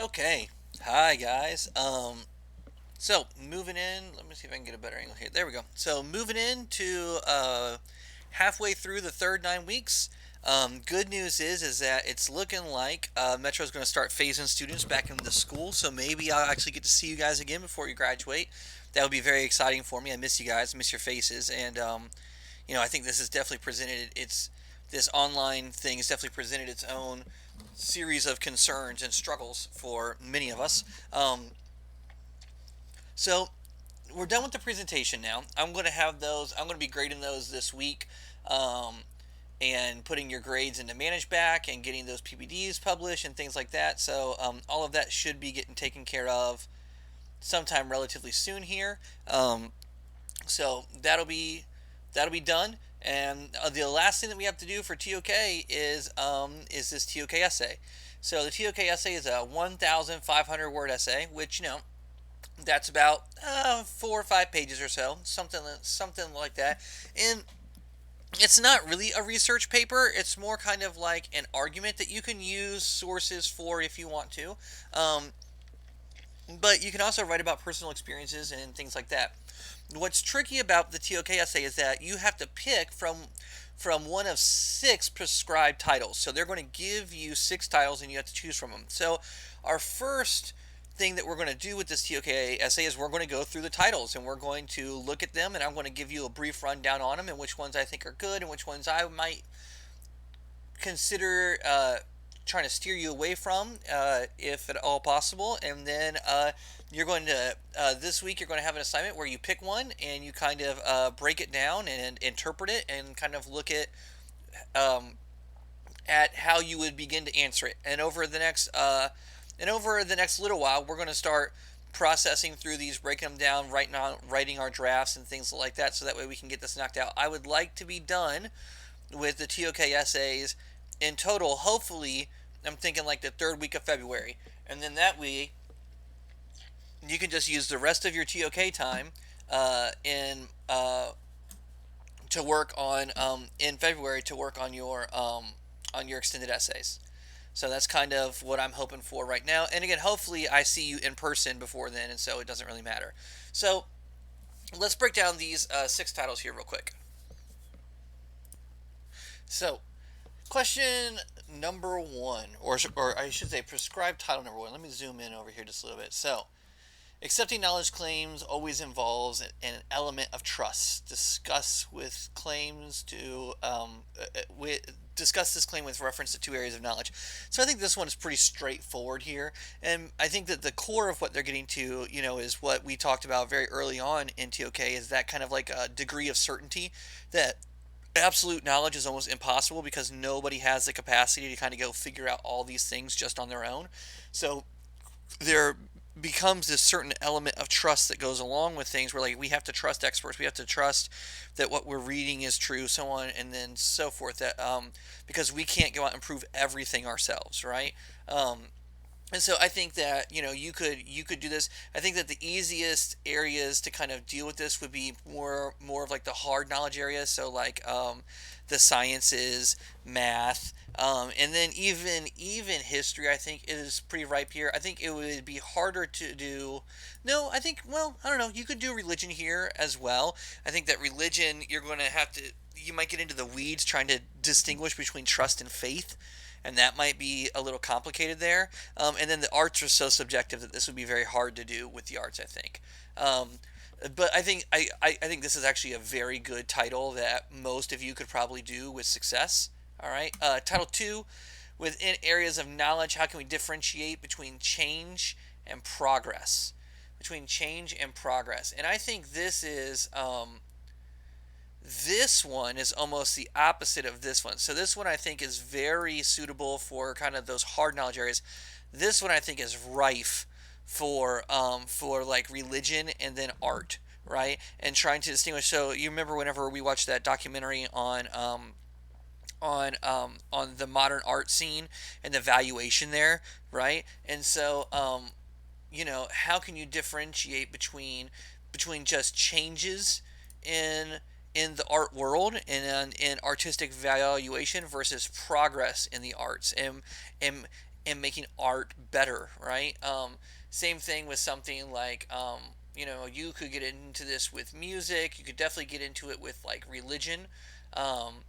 Okay. Hi guys. So moving in. Let me see if I can get a better angle here. There we go. So moving in to halfway through the third 9 weeks. Good news is that it's looking like Metro is going to start phasing students back into the school. So maybe I'll actually get to see you guys again before you graduate. That would be very exciting for me. I miss you guys. I miss your faces. And I think this is definitely presented. It's this online thing has definitely presented its own series of concerns and struggles for many of us. So we're done with the presentation now. I'm going to have those. I'm going to be grading those this week, um, and putting your grades into ManageBack and getting those PPDs published and things like that. So all of that should be getting taken care of sometime relatively soon here. So that'll be done. And the last thing that we have to do for TOK is this TOK essay. So the TOK essay is a 1,500 word essay, which that's about 4 or 5 pages or so, something like that. And it's not really a research paper. It's more kind of like an argument that you can use sources for if you want to. Um, but you can also write about personal experiences and things like that. What's tricky about the TOK essay is that you have to pick from one of 6 prescribed titles. So they're going to give you 6 titles and you have to choose from them. So our first thing that we're going to do with this TOK essay is we're going to go through the titles and we're going to look at them, and I'm going to give you a brief rundown on them and which ones I think are good and which ones I might consider trying to steer you away from, if at all possible. And then you're going to this week you're going to have an assignment where you pick one and you kind of break it down and interpret it and kind of look um, at how you would begin to answer it. And over the next little while, we're going to start processing through these, breaking them down, writing our drafts and things like that, so that way we can get this knocked out. I would like to be done with the TOK essays in total. Hopefully, I'm thinking like the third week of February, and then that way you can just use the rest of your TOK time in to work on in February to work on your extended essays. So that's kind of what I'm hoping for right now. And again, hopefully I see you in person before then, and so it doesn't really matter. So let's break down these 6 titles here real quick. So question number one, or I should say prescribed title number one. Let me zoom in over here just a little bit. So accepting knowledge claims always involves an element of trust. Discuss this claim with reference to 2 areas of knowledge. So I think this one is pretty straightforward here, and I think that the core of what they're getting to, is what we talked about very early on in TOK, is that kind of like a degree of certainty that absolute knowledge is almost impossible because nobody has the capacity to kind of go figure out all these things just on their own. So there becomes this certain element of trust that goes along with things where, like, we have to trust experts, we have to trust that what we're reading is true, so on and then so forth, that because we can't go out and prove everything ourselves, right? And so I think that you could do this. I think that the easiest areas to kind of deal with this would be more of like the hard knowledge areas. So like the sciences, math, and then even history. I think is pretty ripe here. I think it would be harder to do. No, I think, well, I don't know. You could do religion here as well. I think that religion, you're going to have to. You might get into the weeds trying to distinguish between trust and faith, and that might be a little complicated there. And then the arts are so subjective that this would be very hard to do with the arts, I think. But I think this is actually a very good title that most of you could probably do with success. All right, title two: within areas of knowledge, how can we differentiate between change and progress? Between change and progress, and I think this one is almost the opposite of this one. So this one I think is very suitable for kind of those hard knowledge areas. This one I think is rife for like religion and then art, right? And trying to distinguish. So you remember whenever we watched that documentary on the modern art scene and the valuation there, right? And so how can you differentiate between just changes in the art world and in artistic valuation versus progress in the arts, and and making art better, right? Same thing with something like, you could get into this with music. You could definitely get into it with like religion. Um,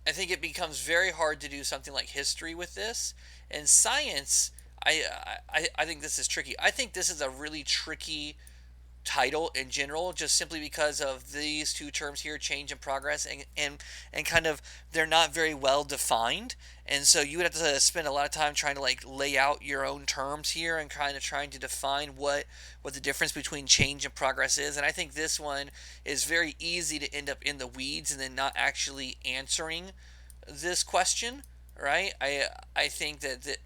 I think it becomes very hard to do something like history with this. And science, I think this is tricky. I think this is a really tricky title in general, just simply because of these two terms here, change and progress, and kind of they're not very well defined. And so you would have to spend a lot of time trying to like lay out your own terms here and kind of trying to define what the difference between change and progress is. And I think this one is very easy to end up in the weeds and then not actually answering this question, right? I think that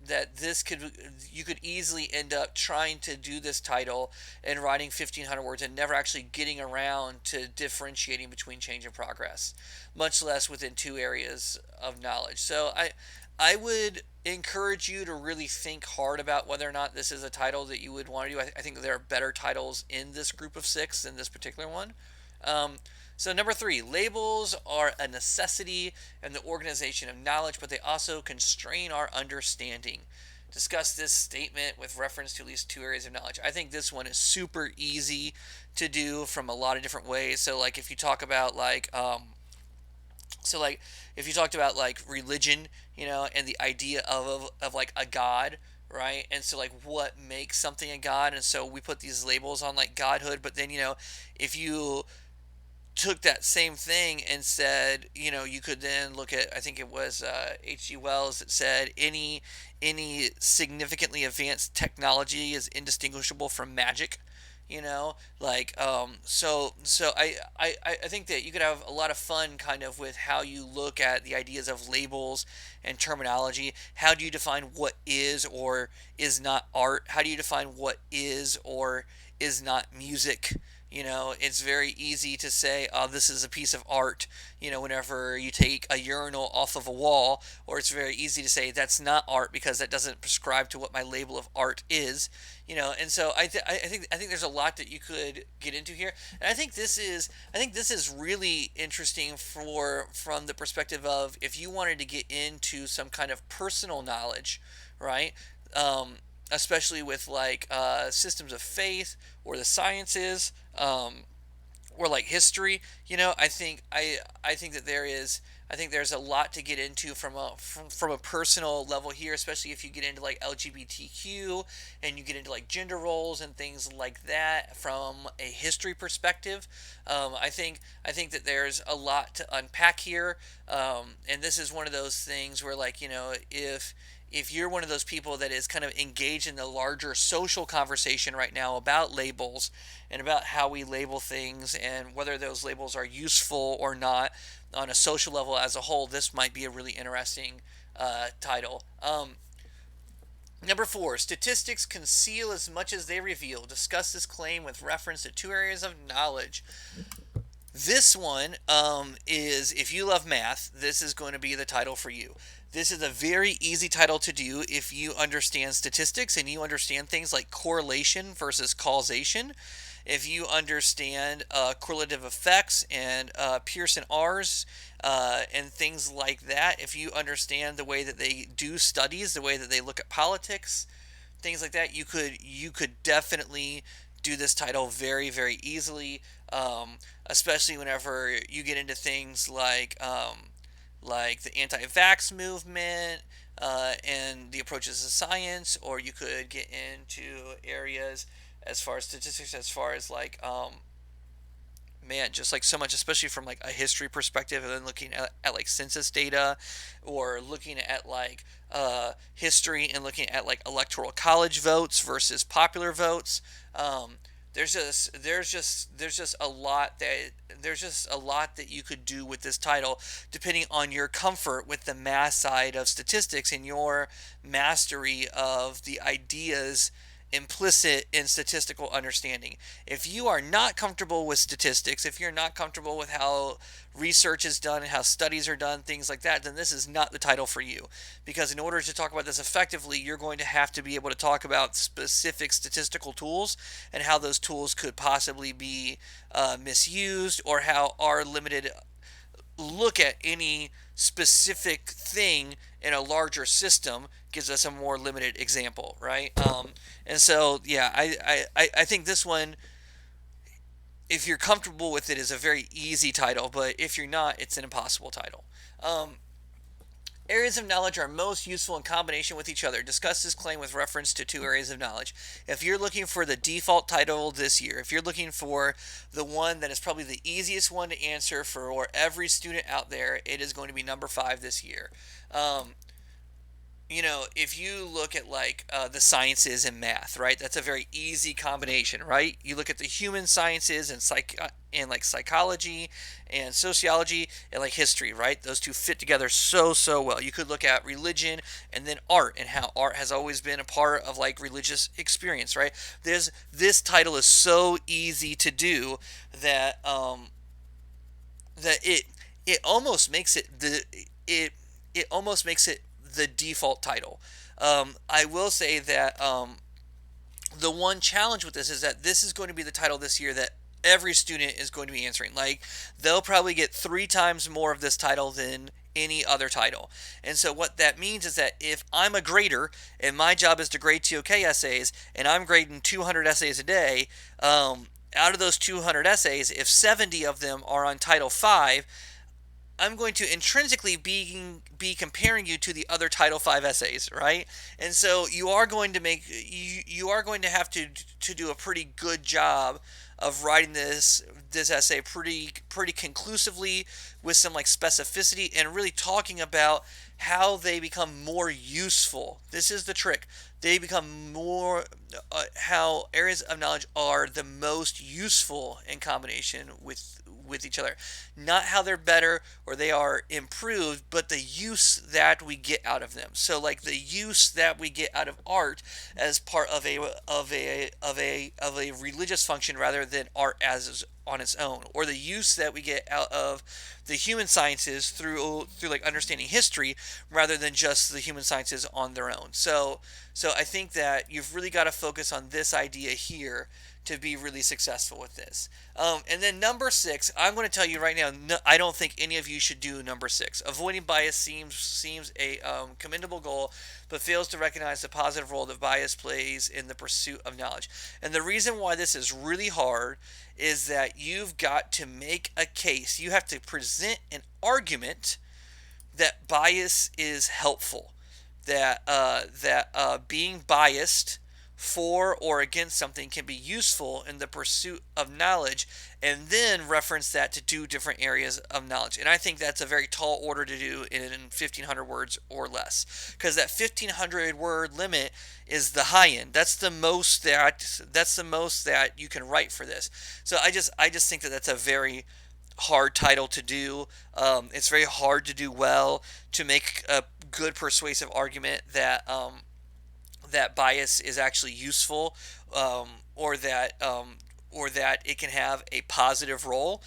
that this could you could easily end up trying to do this title and writing 1,500 words and never actually getting around to differentiating between change and progress, much less within two areas of knowledge. So I would encourage you to really think hard about whether or not this is a title that you would want to do. I think there are better titles in this group of six than this particular one. Um, so, number three, labels are a necessity in the organization of knowledge, but they also constrain our understanding. Discuss this statement with reference to at least two areas of knowledge. I think this one is super easy to do from a lot of different ways. So, like, if you talk about, if you talked about, like, religion, and the idea of like, a god, right? And so, like, what makes something a god? And so we put these labels on, like, godhood, but then, if you took that same thing and said, you could then look at, I think it was H.G. Wells that said any significantly advanced technology is indistinguishable from magic. So I think that you could have a lot of fun kind of with how you look at the ideas of labels and terminology. How do you define what is or is not art? How do you define what is or is not music? It's very easy to say, oh, this is a piece of art, whenever you take a urinal off of a wall, or it's very easy to say that's not art because that doesn't prescribe to what my label of art is, and so I think there's a lot that you could get into here, and I think this is really interesting from the perspective of if you wanted to get into some kind of personal knowledge, right? Especially with like systems of faith or the sciences, or like history. I think that there's a lot to get into from a personal level here, especially if you get into like LGBTQ and you get into like gender roles and things like that from a history perspective. I think that there's a lot to unpack here, and this is one of those things where, like, if you're one of those people that is kind of engaged in the larger social conversation right now about labels and about how we label things and whether those labels are useful or not on a social level as a whole, this might be a really interesting title. Number four, statistics conceal as much as they reveal. Discuss this claim with reference to two areas of knowledge. This one is, if you love math, this is going to be the title for you. This is a very easy title to do if you understand statistics and you understand things like correlation versus causation. If you understand correlative effects and Pearson R's and things like that, if you understand the way that they do studies, the way that they look at politics, things like that, you could definitely do this title very, very easily, especially whenever you get into things like the anti-vax movement and the approaches to science, or you could get into areas as far as statistics, as far as like man, just like so much, especially from like a history perspective, and then looking at like census data, or looking at like history and looking at like electoral college votes versus popular votes. There's just a lot that you could do with this title, depending on your comfort with the math side of statistics and your mastery of the ideas implicit in statistical understanding. If you are not comfortable with statistics, if you're not comfortable with how research is done and how studies are done, things like that, then this is not the title for you. Because in order to talk about this effectively, you're going to have to be able to talk about specific statistical tools and how those tools could possibly be misused, or how our limited look at any specific thing in a larger system gives us a more limited example, right? And so, yeah, I think this one, if you're comfortable with it, is a very easy title, but if you're not, it's an impossible title. Um, Areas of knowledge are most useful in combination with each other. Discuss this claim with reference to two areas of knowledge. If you're looking for the default title this year, if you're looking for the one that is probably the easiest one to answer for every student out there, it is going to be number 5 this year. Um, if you look at like the sciences and math, right? That's a very easy combination, right? You look at the human sciences and like psychology and sociology and like history, right? Those two fit together so well. You could look at religion and then art and how art has always been a part of like religious experience, right? This title is so easy to do that that it almost makes it it almost makes it the default title. I will say that the one challenge with this is that this is going to be the title this year that every student is going to be answering. Like, they'll probably get 3 times more of this title than any other title. And so what that means is that if I'm a grader and my job is to grade TOK essays and I'm grading 200 essays a day, out of those 200 essays, if 70 of them are on Title 5, I'm going to intrinsically be comparing you to the other Title V essays, right? And so you are going to have to do a pretty good job of writing this essay pretty conclusively with some like specificity and really talking about how they become more useful. This is the trick. They become more how areas of knowledge are the most useful in combination with each other. Not how they're better or they are improved, but the use that we get out of them. So like the use that we get out of art as part of a religious function rather than art as on its own, or the use that we get out of the human sciences through like understanding history rather than just the human sciences on their own. So I think that you've really got to focus on this idea here to be really successful with this. And then number 6, I'm going to tell you right now, no, I don't think any of you should do number 6. Avoiding bias seems a commendable goal, but fails to recognize the positive role that bias plays in the pursuit of knowledge. And the reason why this is really hard is that you've got to make a case. You have to present an argument that bias is helpful, that being biased for or against something can be useful in the pursuit of knowledge, and then reference that to 2 different areas of knowledge. And I think that's a very tall order to do in 1,500 words or less, because that 1,500 word limit is the high end. That's the most that you can write for this. So I just think that that's a very hard title to do. It's very hard to do well, to make a good persuasive argument that bias is actually useful, or that it can have a positive role,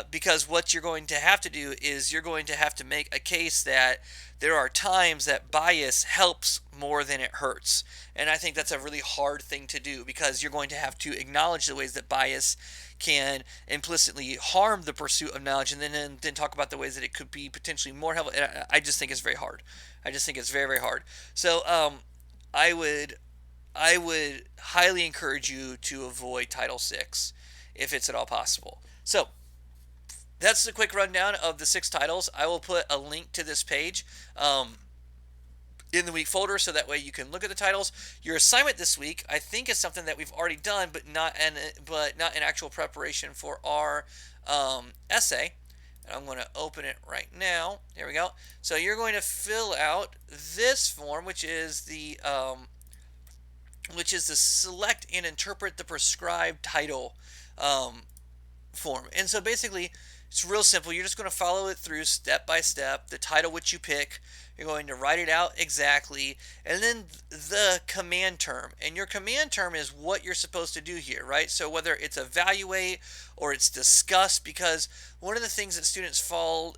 because what you're going to have to do is you're going to have to make a case that there are times that bias helps more than it hurts. And I think that's a really hard thing to do, because you're going to have to acknowledge the ways that bias can implicitly harm the pursuit of knowledge, and then talk about the ways that it could be potentially more helpful. And I just think it's very hard. I just think it's very hard. So I would highly encourage you to avoid Title VI if it's at all possible. So that's the quick rundown of the 6 titles. I will put a link to this page in the week folder, so that way you can look at the titles. Your assignment this week, I think, is something that we've already done, but not in actual preparation for our essay. And I'm going to open it right now. There we go. So you're going to fill out this form, which is the select and interpret the prescribed title form. And so basically, it's real simple. You're just going to follow it through step by step. The title which you pick, you're going to write it out exactly, and then the command term. And your command term is what you're supposed to do here, right? So whether it's evaluate or it's discuss, because one of the things that students fall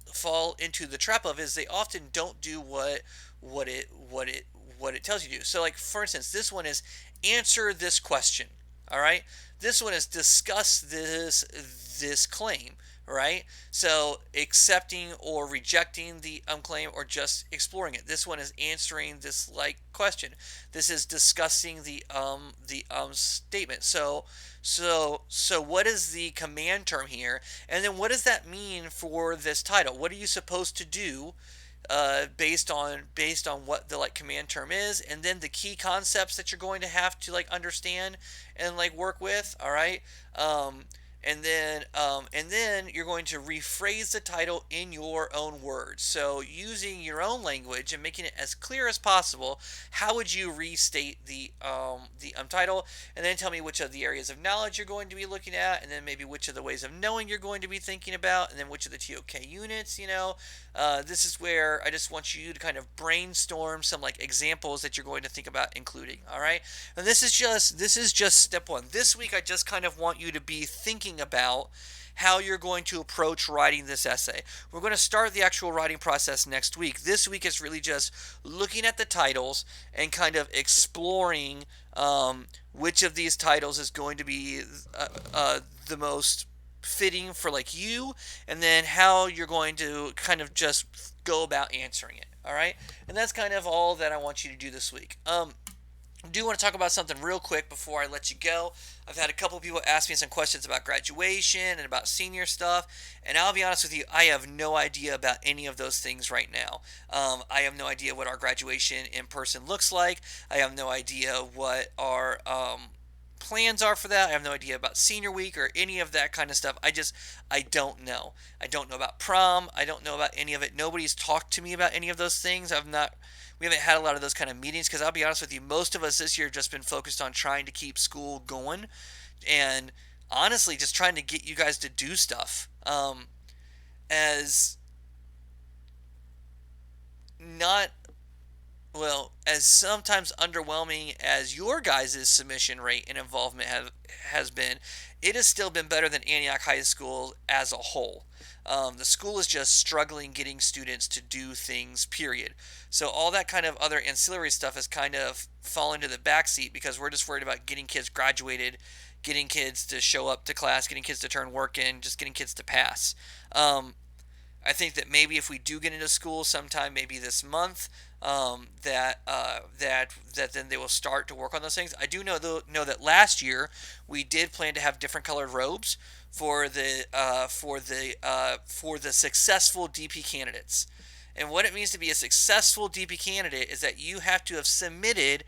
into the trap of is they often don't do what it tells you to do. So like, for instance, this one is answer this question. All right, this one is discuss this claim, right? So accepting or rejecting the claim, or just exploring it. This one is answering this like question. This is discussing the statement. So what is the command term here, and then what does that mean for this title? What are you supposed to do based on what the like command term is, and then the key concepts that you're going to have to like understand and like work with. All right. um, and then you're going to rephrase the title in your own words. So using your own language and making it as clear as possible, how would you restate the title? And then tell me which of the areas of knowledge you're going to be looking at, and then maybe which of the ways of knowing you're going to be thinking about, and then which of the TOK units. This is where I just want you to kind of brainstorm some like examples that you're going to think about including. All right, and this is just step one. This week I just kind of want you to be thinking about how you're going to approach writing this essay. We're going to start the actual writing process next week. This week is really just looking at the titles and kind of exploring which of these titles is going to be the most fitting for like you, and then how you're going to kind of just go about answering it. All right, and that's kind of all that I want you to do this week. I do want to talk about something real quick before I let you go. I've had a couple people ask me some questions about graduation and about senior stuff, and I'll be honest with you, I have no idea about any of those things right now. I have no idea what our graduation in person looks like. I have no idea what our plans are for that. I have no idea about senior week or any of that kind of stuff. I don't know. I don't know about prom. I don't know about any of it. Nobody's talked to me about any of those things. We haven't had a lot of those kind of meetings, because I'll be honest with you, most of us this year have just been focused on trying to keep school going, and honestly just trying to get you guys to do stuff. As not Well, as sometimes underwhelming as your guys' submission rate and involvement has been, it has still been better than Antioch High School as a whole. The school is just struggling getting students to do things, period. So all that kind of other ancillary stuff has kind of fallen to the backseat, because we're just worried about getting kids graduated, getting kids to show up to class, getting kids to turn work in, just getting kids to pass. I think that maybe if we do get into school sometime, maybe this month, that then they will start to work on those things. I do know that last year we did plan to have different colored robes for the successful DP candidates. And what it means to be a successful DP candidate is that you have to have submitted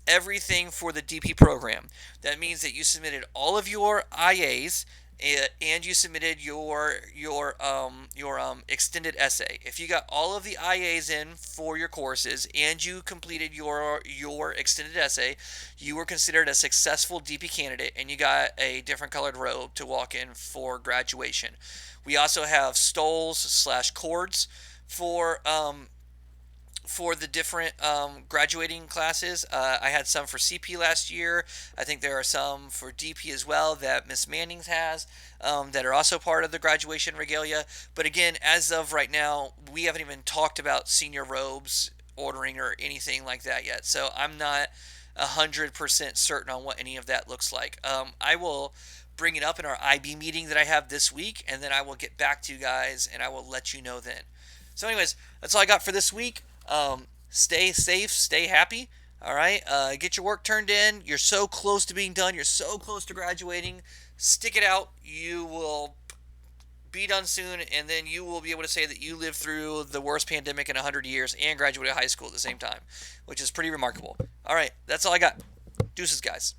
everything for the DP program. That means that you submitted all of your IAs, and you submitted your extended essay. If you got all of the IAs in for your courses and you completed your extended essay, you were considered a successful DP candidate, and you got a different colored robe to walk in for graduation. We also have stoles slash cords for the different graduating classes. I had some for CP last year. I think there are some for DP as well that Miss Mannings has, that are also part of the graduation regalia. But again, as of right now, we haven't even talked about senior robes ordering or anything like that yet. So I'm not 100% certain on what any of that looks like. I will bring it up in our IB meeting that I have this week, and then I will get back to you guys and I will let you know then. So anyways, that's all I got for this week. Stay safe, stay happy. All right, get your work turned in. You're so close to being done. You're so close to graduating. Stick it out. You will be done soon, and then you will be able to say that you lived through the worst pandemic in 100 years and graduated high school at the same time, which is pretty remarkable. All right, that's all I got. Deuces, guys.